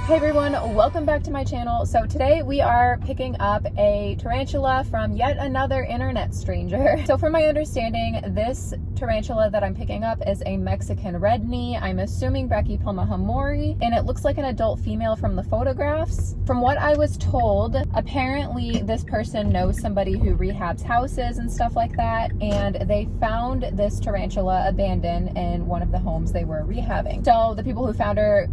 Hey everyone, welcome back to my channel. So today we are picking up a tarantula from yet another internet stranger. So from my understanding, this tarantula that I'm picking up is a Mexican red knee. I'm assuming Brachypelma hamori, and it looks like an adult female from the photographs. From what I was told, apparently this person knows somebody who rehabs houses and stuff like that, and they found this tarantula abandoned in one of the homes they were rehabbing. So the people who found her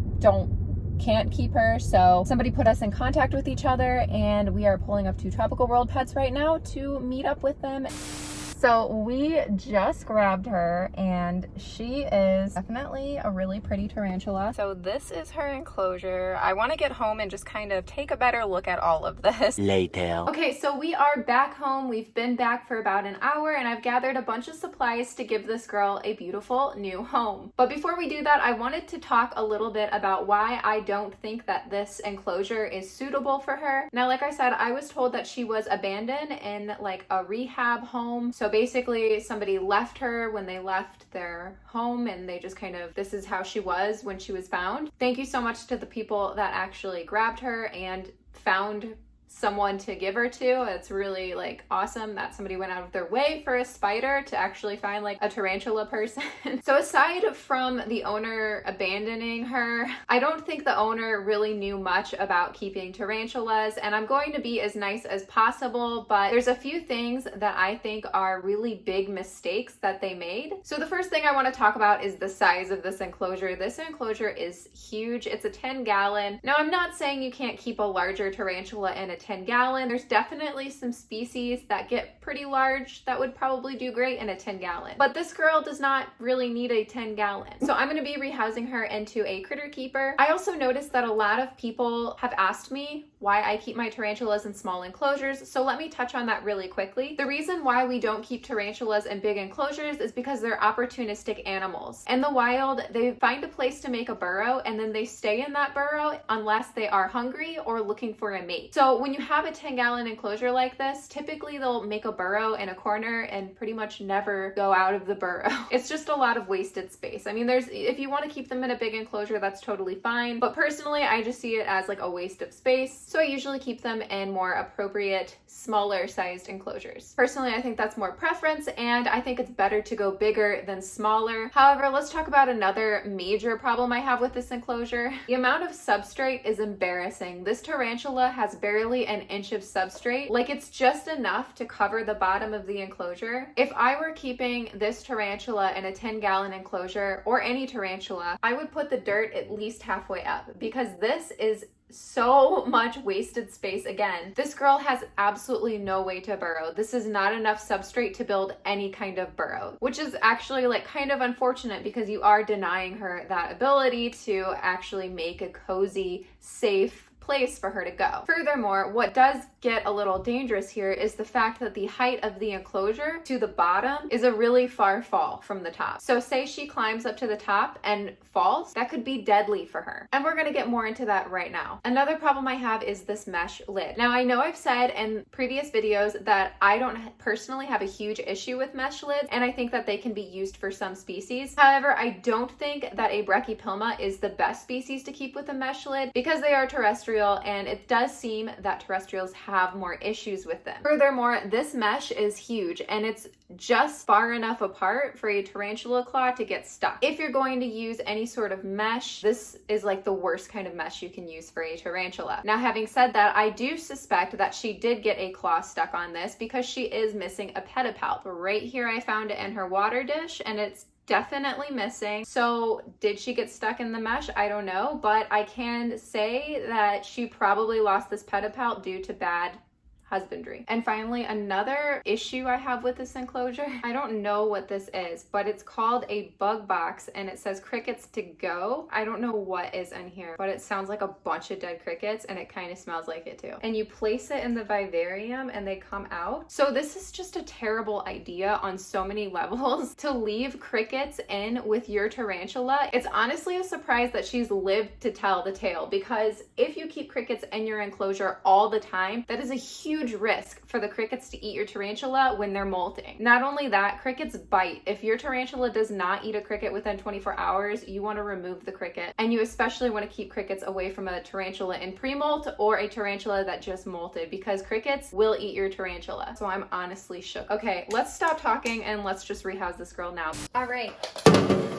can't keep her, so somebody put us in contact with each other, and we are pulling up to Tropical World Pets right now to meet up with them. So we just grabbed her, and she is definitely a really pretty tarantula. So this is her enclosure. I want to get home and just kind of take a better look at all of this later. Okay, so we are back home. We've been back for about an hour, and I've gathered a bunch of supplies to give this girl a beautiful new home. But before we do that, I wanted to talk a little bit about why I don't think that this enclosure is suitable for her. Now, like I said, I was told that she was abandoned in like a rehab home. So basically somebody left her when they left their home, and they just kind of, this is how she was when she was found. Thank you so much to the people that actually grabbed her and found someone to give her to. It's really like awesome that somebody went out of their way for a spider to actually find like a tarantula person. So aside from the owner abandoning her, I don't think the owner really knew much about keeping tarantulas, and I'm going to be as nice as possible, but there's a few things that I think are really big mistakes that they made. So the first thing I want to talk about is the size of this enclosure. This enclosure is huge. It's a 10-gallon. Now, I'm not saying you can't keep a larger tarantula in a 10-gallon. There's definitely some species that get pretty large that would probably do great in a 10-gallon. But this girl does not really need a 10-gallon. So I'm going to be rehousing her into a critter keeper. I also noticed that a lot of people have asked me why I keep my tarantulas in small enclosures. So let me touch on that really quickly. The reason why we don't keep tarantulas in big enclosures is because they're opportunistic animals. In the wild, they find a place to make a burrow, and then they stay in that burrow unless they are hungry or looking for a mate. So when you have a 10-gallon enclosure like this, typically they'll make a burrow in a corner and pretty much never go out of the burrow. It's just a lot of wasted space. I mean, if you want to keep them in a big enclosure, that's totally fine. But personally, I just see it as like a waste of space. So I usually keep them in more appropriate, smaller sized enclosures. Personally, I think that's more preference, and I think it's better to go bigger than smaller. However, let's talk about another major problem I have with this enclosure. The amount of substrate is embarrassing. This tarantula has barely an inch of substrate. Like, it's just enough to cover the bottom of the enclosure. If I were keeping this tarantula in a 10-gallon enclosure, or any tarantula, I would put the dirt at least halfway up, because this is so much wasted space. Again, this girl has absolutely no way to burrow. This is not enough substrate to build any kind of burrow, which is actually like kind of unfortunate, because you are denying her that ability to actually make a cozy, safe place for her to go. Furthermore, what does get a little dangerous here is the fact that the height of the enclosure to the bottom is a really far fall from the top. So say she climbs up to the top and falls, that could be deadly for her. And we're gonna get more into that right now. Another problem I have is this mesh lid. Now, I know I've said in previous videos that I don't personally have a huge issue with mesh lids, and I think that they can be used for some species. However, I don't think that a Brachypelma is the best species to keep with a mesh lid, because they are terrestrial, and it does seem that terrestrials have more issues with them. Furthermore, this mesh is huge, and it's just far enough apart for a tarantula claw to get stuck. If you're going to use any sort of mesh, this is like the worst kind of mesh you can use for a tarantula. Now, having said that, I do suspect that she did get a claw stuck on this, because she is missing a pedipalp. Right here, I found it in her water dish, and it's definitely missing. So did she get stuck in the mesh? I don't know, but I can say that she probably lost this pedipalp due to bad husbandry. And finally, another issue I have with this enclosure, I don't know what this is, but it's called a bug box, and it says crickets to go. I don't know what is in here, but it sounds like a bunch of dead crickets, and it kind of smells like it too. And you place it in the vivarium and they come out. So this is just a terrible idea on so many levels, to leave crickets in with your tarantula. It's honestly a surprise that she's lived to tell the tale, because if you keep crickets in your enclosure all the time, that is a huge huge risk for the crickets to eat your tarantula when they're molting. Not only that, crickets bite. If your tarantula does not eat a cricket within 24 hours, you want to remove the cricket. And you especially want to keep crickets away from a tarantula in pre-molt or a tarantula that just molted, because crickets will eat your tarantula. So I'm honestly shook. Okay, let's stop talking and let's just rehouse this girl now. All right.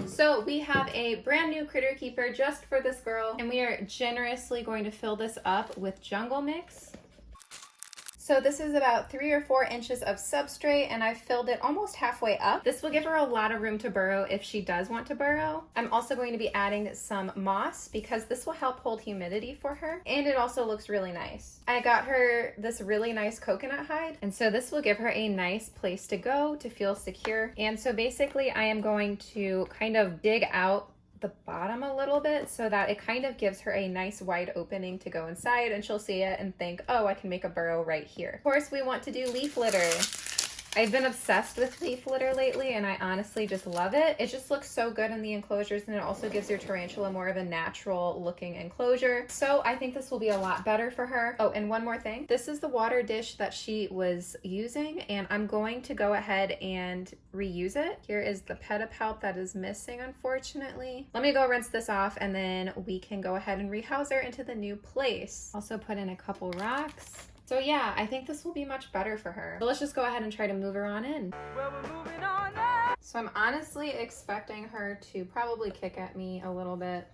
So we have a brand new critter keeper just for this girl, and we are generously going to fill this up with jungle mix. So this is about 3 or 4 inches of substrate, and I've filled it almost halfway up. This will give her a lot of room to burrow if she does want to burrow. I'm also going to be adding some moss because this will help hold humidity for her, and it also looks really nice. I got her this really nice coconut hide, and so this will give her a nice place to go to feel secure. And so basically I am going to kind of dig out the bottom a little bit so that it kind of gives her a nice wide opening to go inside, and she'll see it and think, oh, I can make a burrow right here. Of course, we want to do leaf litter. I've been obsessed with leaf litter lately, and I honestly just love it. It just looks so good in the enclosures, and it also gives your tarantula more of a natural looking enclosure. So I think this will be a lot better for her. Oh, and one more thing. This is the water dish that she was using, and I'm going to go ahead and reuse it. Here is the Palp that is missing, unfortunately. Let me go rinse this off, and then we can go ahead and rehouse her into the new place. Also put in a couple rocks. So yeah, I think this will be much better for her. So let's just go ahead and try to move her on in. Well, we're moving on now. So I'm honestly expecting her to probably kick at me a little bit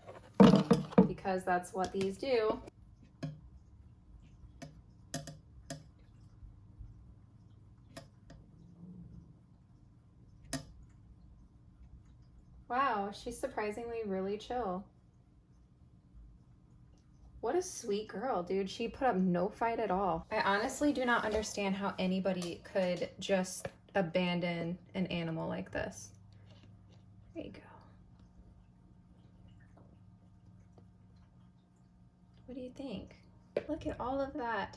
because that's what these do. Wow, she's surprisingly really chill. What a sweet girl, dude. She put up no fight at all. I honestly do not understand how anybody could just abandon an animal like this. There you go. What do you think? Look at all of that.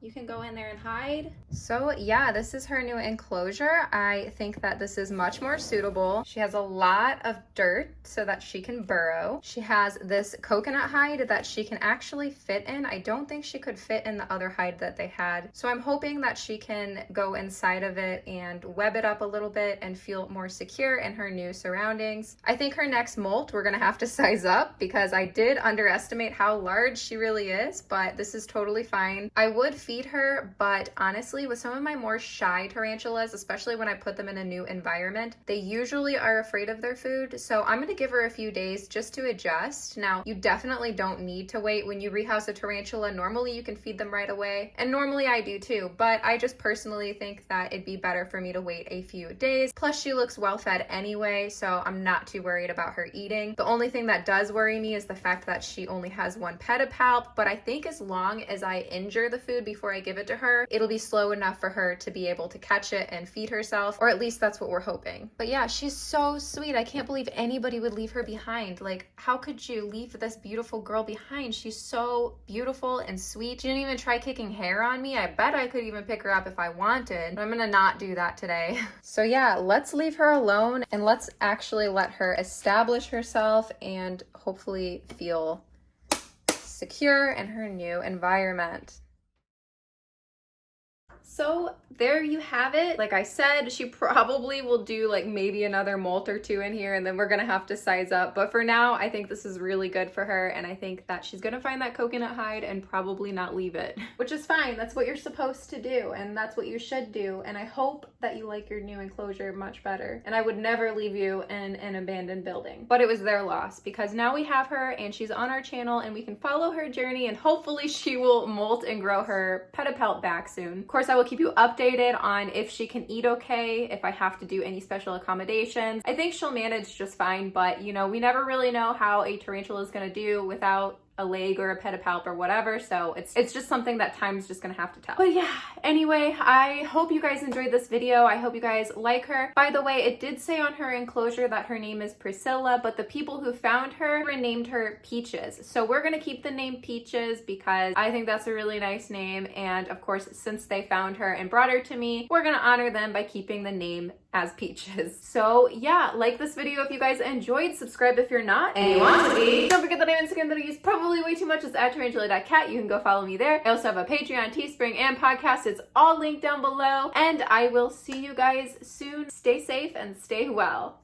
You can go in there and hide. So yeah, this is her new enclosure. I think that this is much more suitable. She has a lot of dirt so that she can burrow. She has this coconut hide that she can actually fit in. I don't think she could fit in the other hide that they had. So I'm hoping that she can go inside of it and web it up a little bit and feel more secure in her new surroundings. I think her next molt, we're gonna have to size up because I did underestimate how large she really is, but this is totally fine. I would feed her, but honestly, with some of my more shy tarantulas, especially when I put them in a new environment, they usually are afraid of their food. So I'm gonna give her a few days just to adjust. Now, you definitely don't need to wait when you rehouse a tarantula. Normally you can feed them right away, and normally I do too, but I just personally think that it'd be better for me to wait a few days. Plus, she looks well fed anyway, so I'm not too worried about her eating. The only thing that does worry me is the fact that she only has one pedipalp, but I think as long as I injure the food before I give it to her, it'll be slow enough for her to be able to catch it and feed herself, or at least that's what we're hoping. But yeah, she's so sweet. I can't believe anybody would leave her behind. Like, how could you leave this beautiful girl behind? She's so beautiful and sweet. She didn't even try kicking hair on me. I bet I could even pick her up if I wanted, but I'm gonna not do that today. So yeah, let's leave her alone and let's actually let her establish herself and hopefully feel secure in her new environment. So there you have it. Like I said, she probably will do like maybe another molt or two in here, and then we're gonna have to size up. But for now, I think this is really good for her, and I think that she's gonna find that coconut hide and probably not leave it, which is fine. That's what you're supposed to do, and that's what you should do. And I hope that you like your new enclosure much better. And I would never leave you in an abandoned building. But it was their loss because now we have her and she's on our channel and we can follow her journey, and hopefully she will molt and grow her pedipalp back soon. Of course, I will keep you updated on if she can eat okay, if I have to do any special accommodations. I think she'll manage just fine, but you know, we never really know how a tarantula is gonna do without a leg or a pedipalp or whatever, so it's just something that time's just gonna have to tell. But yeah, anyway, I hope you guys enjoyed this video. I hope you guys like her. By the way, it did say on her enclosure that her name is Priscilla, but the people who found her named her Peaches. So we're gonna keep the name Peaches because I think that's a really nice name, and of course, since they found her and brought her to me, we're gonna honor them by keeping the name as peaches. So yeah, like this video if you guys enjoyed, subscribe if you're not, and you want to be. Don't forget that I have Instagram that I use probably way too much. It's at Tarantula.Kat. You can go follow me there. I also have a Patreon, Teespring, and podcast. It's all linked down below. And I will see you guys soon. Stay safe and stay well.